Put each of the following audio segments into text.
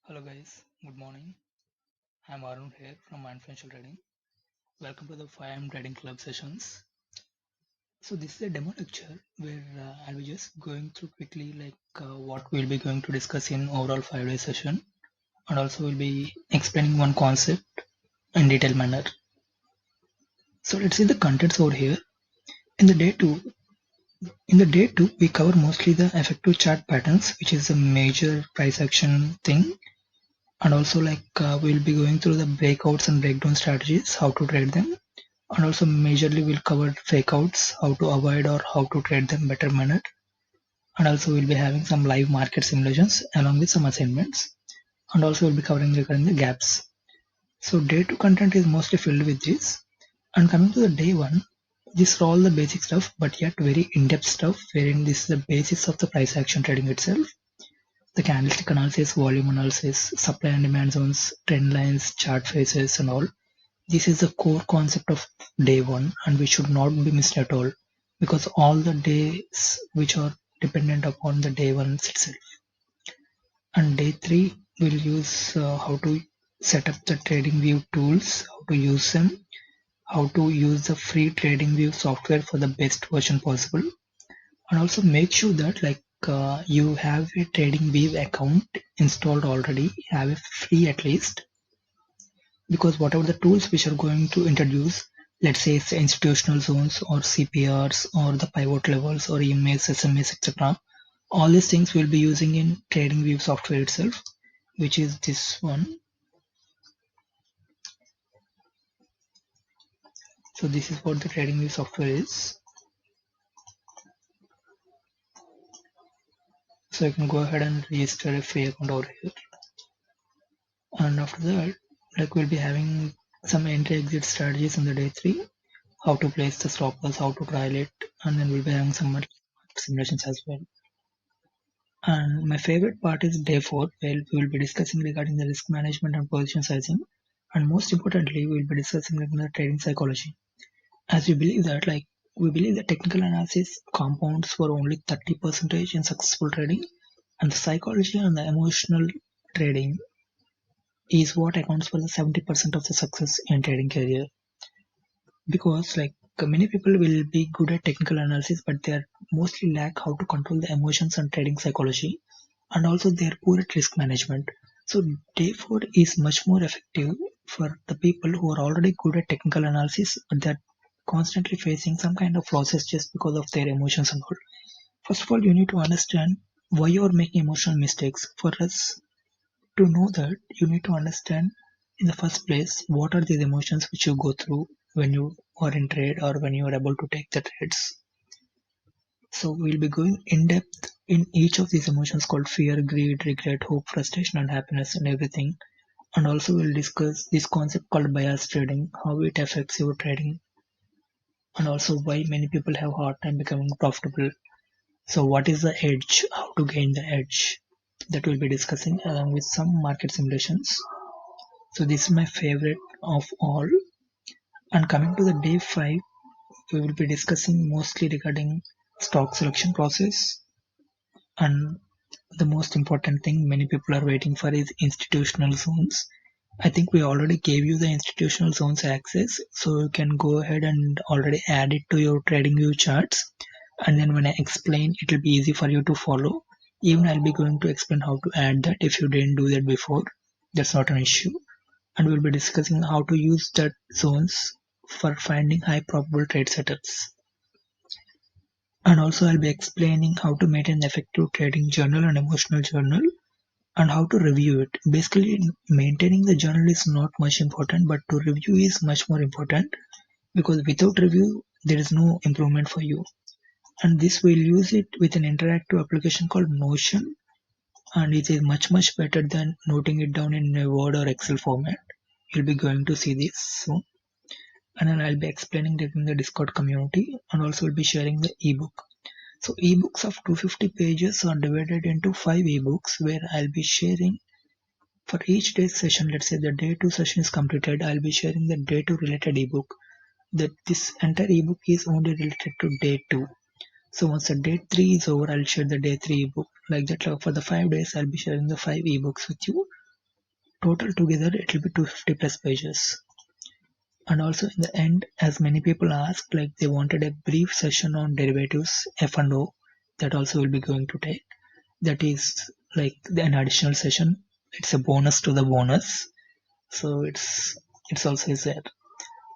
Hello guys, good morning. I'm Arun here from Mind Financial Trading. Welcome to the 5am Trading Club sessions. So this is a demo lecture where I'll be just going through quickly what we'll be going to discuss in overall 5-day session, and also we'll be explaining one concept in detailed manner. So let's see the contents over here. In the day 2, we cover mostly the effective chart patterns, which is a major price action thing, and also we'll be going through the breakouts and breakdown strategies, how to trade them, and also majorly we'll cover fakeouts, how to avoid or how to trade them better manner, and also we'll be having some live market simulations along with some assignments, and also we'll be covering regarding the gaps. So day 2 content is mostly filled with this, and coming to the day 1, these are all the basic stuff but yet very in-depth stuff, wherein this is the basis of the price action trading itself. The candlestick analysis, volume analysis, supply and demand zones, trend lines, chart faces and all. This is the core concept of day 1 and we should not be missed at all, because all the days which are dependent upon the day 1 itself. And day 3 we'll use how to set up the TradingView tools, how to use them, how to use the free TradingView software for the best version possible, and also make sure that you have a TradingView account installed already, have a free at least, because whatever the tools which are going to introduce, let's say it's the institutional zones or CPRs or the pivot levels or EMAs, SMAs, etc. All these things we'll be using in TradingView software itself, which is this one. So this is what the TradingView software is. So you can go ahead and register a free account over here. And after that, we'll be having some entry exit strategies in the day 3, how to place the stop loss, how to trial it, and then we'll be having some market simulations as well. And my favorite part is day 4, where we will be discussing regarding the risk management and position sizing, and most importantly we will be discussing regarding the trading psychology, as we believe that technical analysis compounds for only 30% in successful trading, and the psychology and the emotional trading is what accounts for the 70% of the success in trading career. Because many people will be good at technical analysis but they are mostly lack how to control the emotions and trading psychology, and also they are poor at risk management. So day 4 is much more effective for the people who are already good at technical analysis but they're constantly facing some kind of losses just because of their emotions and all. First of all, you need to understand why you are making emotional mistakes. For us to know that, you need to understand in the first place what are these emotions which you go through when you are in trade or when you are able to take the trades. So we'll be going in depth in each of these emotions called fear, greed, regret, hope, frustration and happiness and everything. And also we'll discuss this concept called bias trading, how it affects your trading, and also why many people have hard time becoming profitable. So what is the edge, how to gain the edge, that we'll be discussing along with some market simulations. So this is my favorite of all. And coming to the day 5, we will be discussing mostly regarding stock selection process, and the most important thing many people are waiting for is institutional zones. I think we already gave you the institutional zones access, so you can go ahead and already add it to your TradingView charts. And then when I explain, it will be easy for you to follow. Even I'll be going to explain how to add that if you didn't do that before. That's not an issue. And we'll be discussing how to use that zones for finding high probable trade setups. And also I'll be explaining how to maintain an effective trading journal and emotional journal, and how to review it. Basically, maintaining the journal is not much important, but to review is much more important, because without review there is no improvement for you. And this we'll use it with an interactive application called Notion, and it is much better than noting it down in a Word or Excel format. You'll be going to see this soon. And then I'll be explaining it in the Discord community, and also will be sharing the ebook. So ebooks of 250 pages are divided into 5 ebooks, where I'll be sharing for each day's session. Let's say the day 2 session is completed, I'll be sharing the day 2 related ebook. That this entire ebook is only related to day 2. So once the day 3 is over, I'll share the day 3 ebook. Like that, for the 5 days, I'll be sharing the 5 ebooks with you. total together it will be 250 plus pages. And also in the end, as many people asked, like they wanted a brief session on derivatives F&O, that also will be going to take. That is like an additional session. It's a bonus to the bonus. So it's also is there.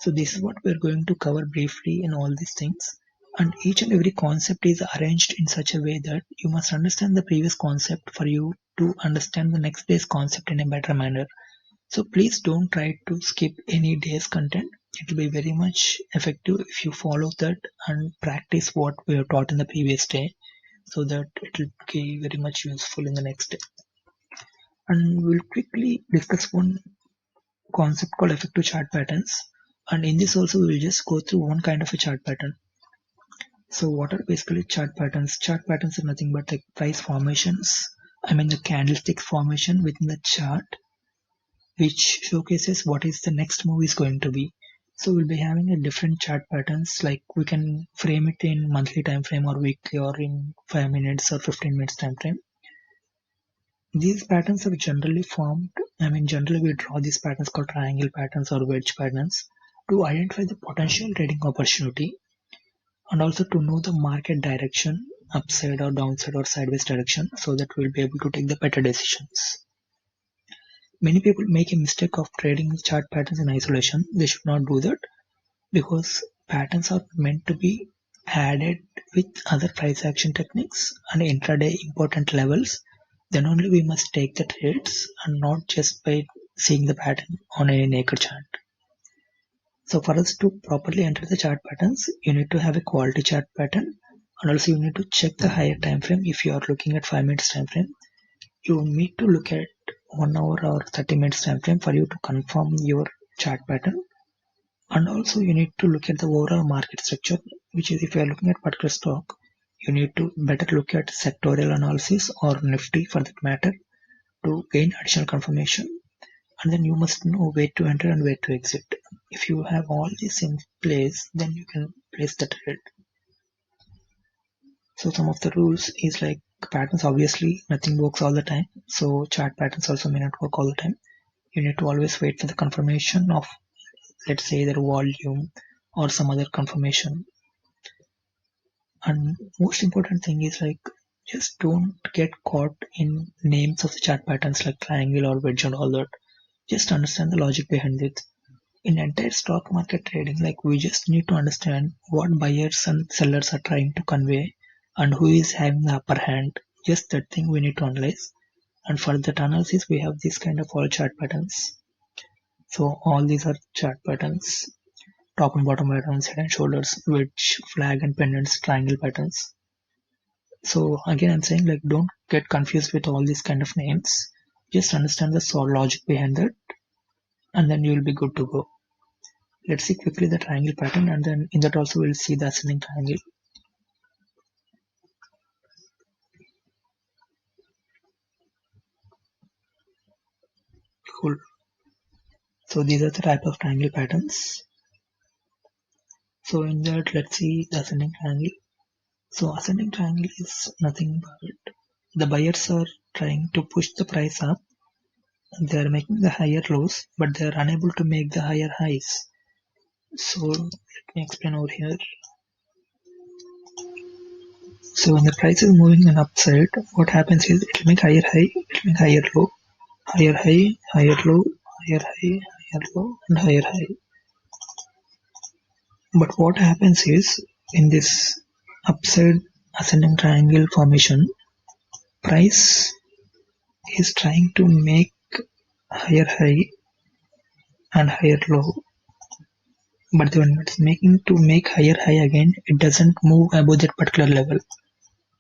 So this is what we're going to cover briefly in all these things. And each and every concept is arranged in such a way that you must understand the previous concept for you to understand the next day's concept in a better manner. So please don't try to skip any day's content. It will be very much effective if you follow that and practice what we have taught in the previous day, so that it will be very much useful in the next day. And we'll quickly discuss one concept called effective chart patterns. And in this also we will just go through one kind of a chart pattern. So what are basically chart patterns? Chart patterns are nothing but like price formations. I mean the candlestick formation within the chart, which showcases what is the next move is going to be. So we'll be having a different chart patterns, like we can frame it in monthly time frame or weekly or in 5 minutes or 15 minutes time frame. These patterns are generally formed, generally we draw these patterns called triangle patterns or wedge patterns to identify the potential trading opportunity and also to know the market direction, upside or downside or sideways direction, so that we'll be able to take the better decisions. Many people make a mistake of trading chart patterns in isolation. They should not do that, because patterns are meant to be added with other price action techniques and intraday important levels. Then only we must take the trades and not just by seeing the pattern on a naked chart. So for us to properly enter the chart patterns, you need to have a quality chart pattern, and also you need to check the higher time frame. If you are looking at 5 minutes time frame, you need to look at 1 hour or 30 minutes time frame for you to confirm your chart pattern. And also you need to look at the overall market structure, which is if you are looking at particular stock, you need to better look at sectorial analysis or Nifty for that matter to gain additional confirmation. And then you must know where to enter and where to exit. If you have all this in place, then you can place the trade. So some of the rules is like patterns, obviously nothing works all the time. So chart patterns also may not work all the time. You need to always wait for the confirmation of, let's say, their volume or some other confirmation. And most important thing is like just don't get caught in names of the chart patterns like triangle or wedge and all that. Just understand the logic behind it. In entire stock market trading, like we just need to understand what buyers and sellers are trying to convey and who is having the upper hand. Just that thing we need to analyze. And for that analysis, we have this kind of all chart patterns. So all these are chart patterns: top and bottom patterns, head and shoulders, wedge, flag and pendants, triangle patterns. So again, I'm saying like don't get confused with all these kind of names. Just understand the logic behind that, and then you will be good to go. Let's see quickly the triangle pattern, and then in that also we'll see the ascending triangle. Cool. So these are the type of triangle patterns. So in that, let's see the ascending triangle. So ascending triangle is nothing but the buyers are trying to push the price up. They are making the higher lows, but they are unable to make the higher highs. So let me explain over here. So when the price is moving in upside, what happens is it will make higher high, it will make higher low, higher high, higher low, higher high, higher low, and higher high. But what happens is in this upside ascending triangle formation, price is trying to make higher high and higher low. But when it's making to make higher high again, it doesn't move above that particular level,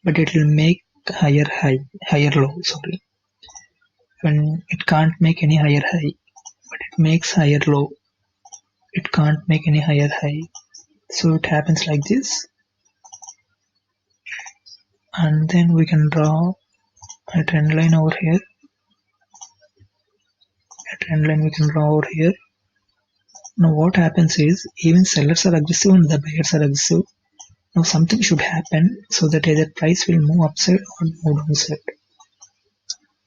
but it will make higher low. Sorry, when it can't make any higher high, but it makes higher low. It can't make any higher high. So it happens like this, and then we can draw a trend line over here. A trend line we can draw over here. Now what happens is even sellers are aggressive and the buyers are aggressive. Now something should happen so that either price will move upside or move downside.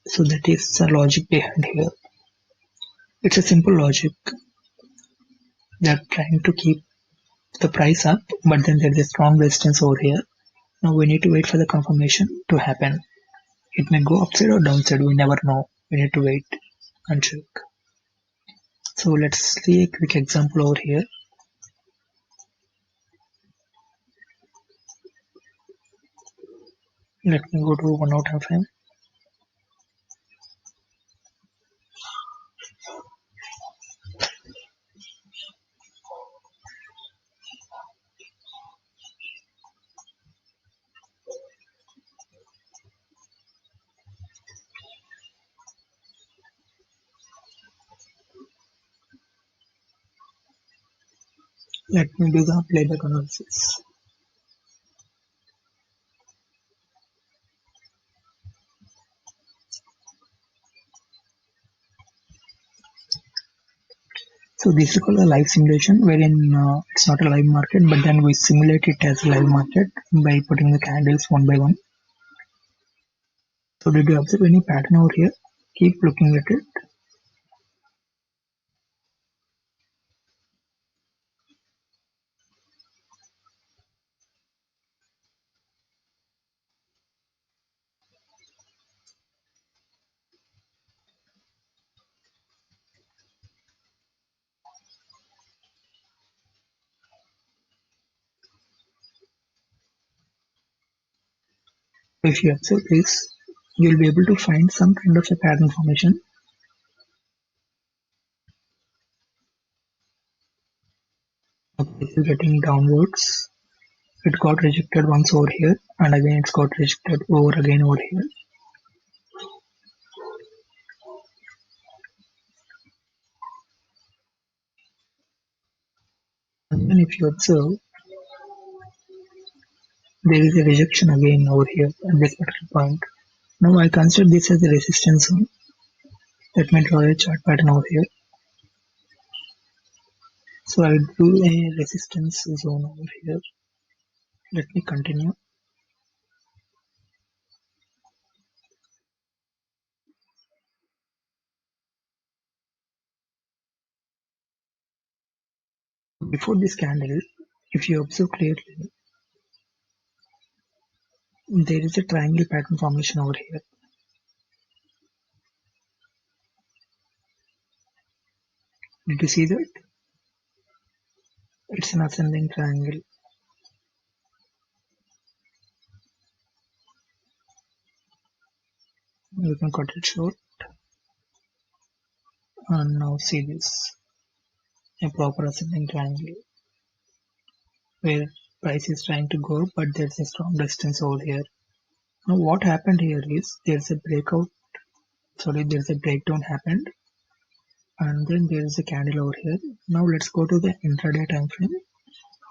So that is the logic behind here. It's a simple logic. They're trying to keep the price up, but then there's a strong resistance over here. Now we need to wait for the confirmation to happen. It may go upside or downside, we never know. We need to wait and check. So let's see a quick example over here. Let me go to 1 hour time frame. Let me do the playback analysis. So this is called a live simulation wherein it's not a live market, but then we simulate it as a live market by putting the candles one by one. So did you observe any pattern over here? Keep looking at it. If you observe this, you'll be able to find some kind of a pattern formation. Okay, this is getting downwards. It got rejected once over here, and again it's got rejected again over here. And then if you observe, there is a rejection again over here at this particular point. Now I consider this as a resistance zone. Let me draw a chart pattern over here. So I will do a resistance zone over here. Let me continue. Before this candle, if you observe clearly, there is a triangle pattern formation over here. Did you see that? It's an ascending triangle. You can cut it short. And now see this, a proper ascending triangle where price is trying to go up, but there's a strong resistance over here. Now what happened here is there's a breakdown happened, and then there is a candle over here. Now let's go to the intraday time frame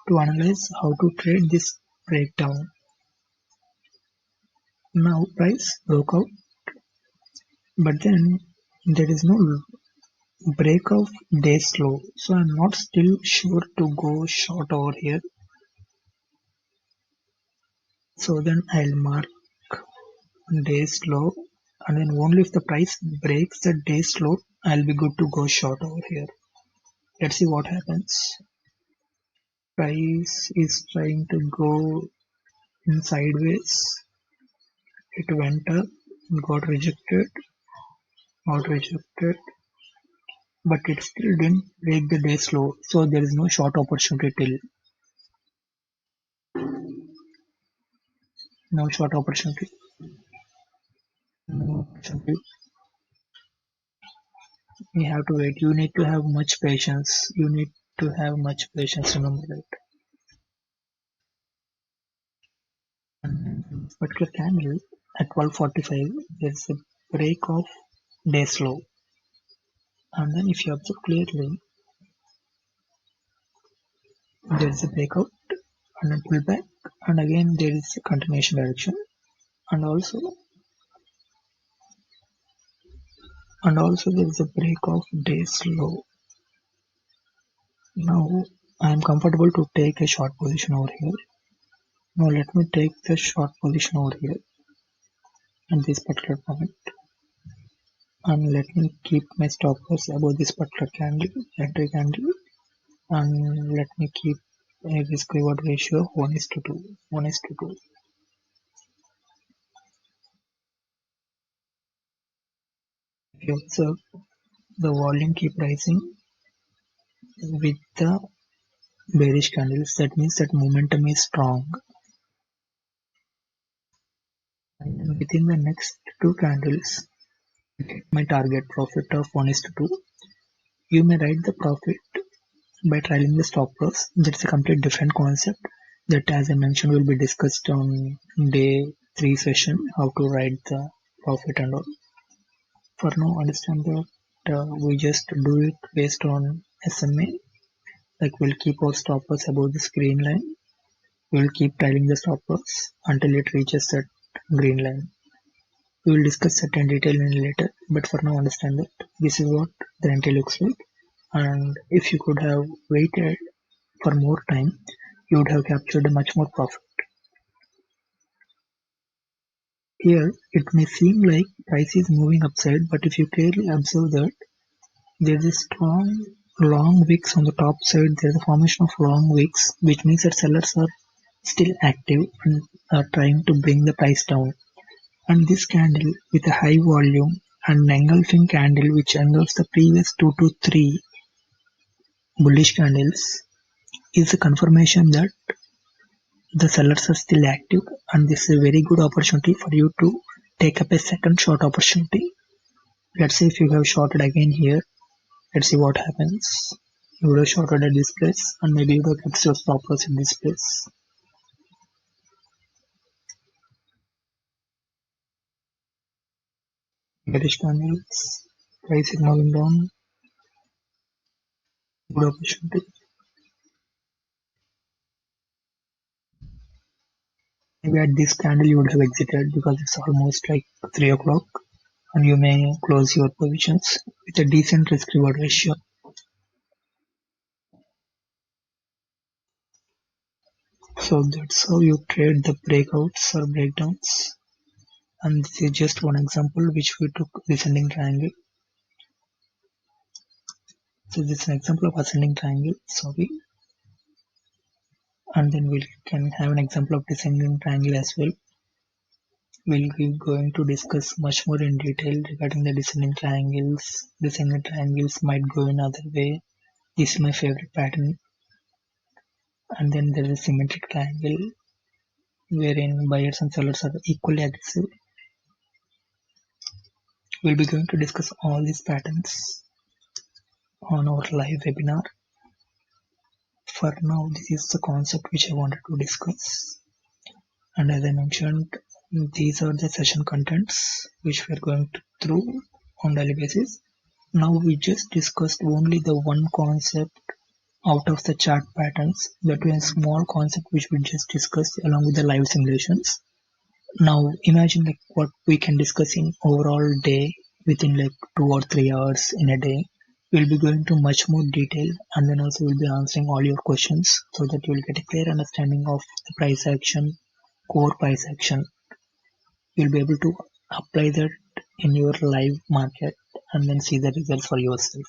to analyze how to trade this breakdown. Now price broke out, but then there is no break of day's low, so I'm not still sure to go short over here. So then I'll mark day's low, and then only if the price breaks the day's low, I'll be good to go short over here. Let's see what happens. Price is trying to go in sideways. It went up, got rejected, but it still didn't break the day's low, so there is no short opportunity till. No short opportunity. No opportunity. You have to wait. You need to have much patience. You need to have much patience. Remember that. And this particular candle at 12:45, there's a break of day's low. And then if you observe clearly, there's a breakout and a pullback, and again there is a continuation direction, and also there is a break of day's low. Now I am comfortable to take a short position over here. Now let me take the short position over here at this particular point. and let me keep my stop loss above this particular candle, entry candle, and let me keep a risk reward ratio 1 is to 2. 1 is to 2. If you observe, the volume keep rising with the bearish candles. That means that momentum is strong. And within the next two candles, my target profit of 1 is to 2. You may write the profit by trailing the stop loss. That's a complete different concept that, as I mentioned, will be discussed on day 3 session, how to write the profit and all. For now, understand that we just do it based on SMA. Like we'll keep our stop loss above this green line. We'll keep trailing the stop loss until it reaches that green line. We will discuss that in detail in later, but for now understand that this is what the entry looks like. And if you could have waited for more time, you would have captured a much more profit. Here, it may seem like price is moving upside, but if you clearly observe that there is a strong long wicks on the top side, there is a formation of long wicks, which means that sellers are still active and are trying to bring the price down. And this candle with a high volume and an engulfing candle which engulfs the previous 2 to 3 bullish candles is a confirmation that the sellers are still active, and this is a very good opportunity for you to take up a second short opportunity. Let's say if you have shorted again here, let's see what happens. You would have shorted at this place and maybe you would have kept your stop loss in this place. Bearish candles, price is moving down, good opportunity. Maybe at this candle you would have exited because it's almost like 3 o'clock and you may close your positions with a decent risk reward ratio. So that's how you trade the breakouts or breakdowns. And this is just one example which we took descending triangle. So this is an example of ascending triangle, sorry. And then we can have an example of descending triangle as well. We'll be going to discuss much more in detail regarding the descending triangles. Descending triangles might go another way. This is my favorite pattern. And then there is a symmetric triangle wherein buyers and sellers are equally aggressive. We'll be going to discuss all these patterns on our live webinar. For now, this is the concept which I wanted to discuss. And as I mentioned, these are the session contents which we are going through on daily basis. Now we just discussed only the one concept out of the chart patterns, that was a small concept which we just discussed along with the live simulations. Now imagine like what we can discuss in overall day within like 2 or 3 hours in a day. We'll be going to much more detail and then also we'll be answering all your questions so that you'll get a clear understanding of the price action, core price action. You'll be able to apply that in your live market and then see the results for yourself.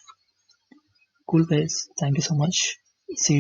Cool guys, thank you so much. See you.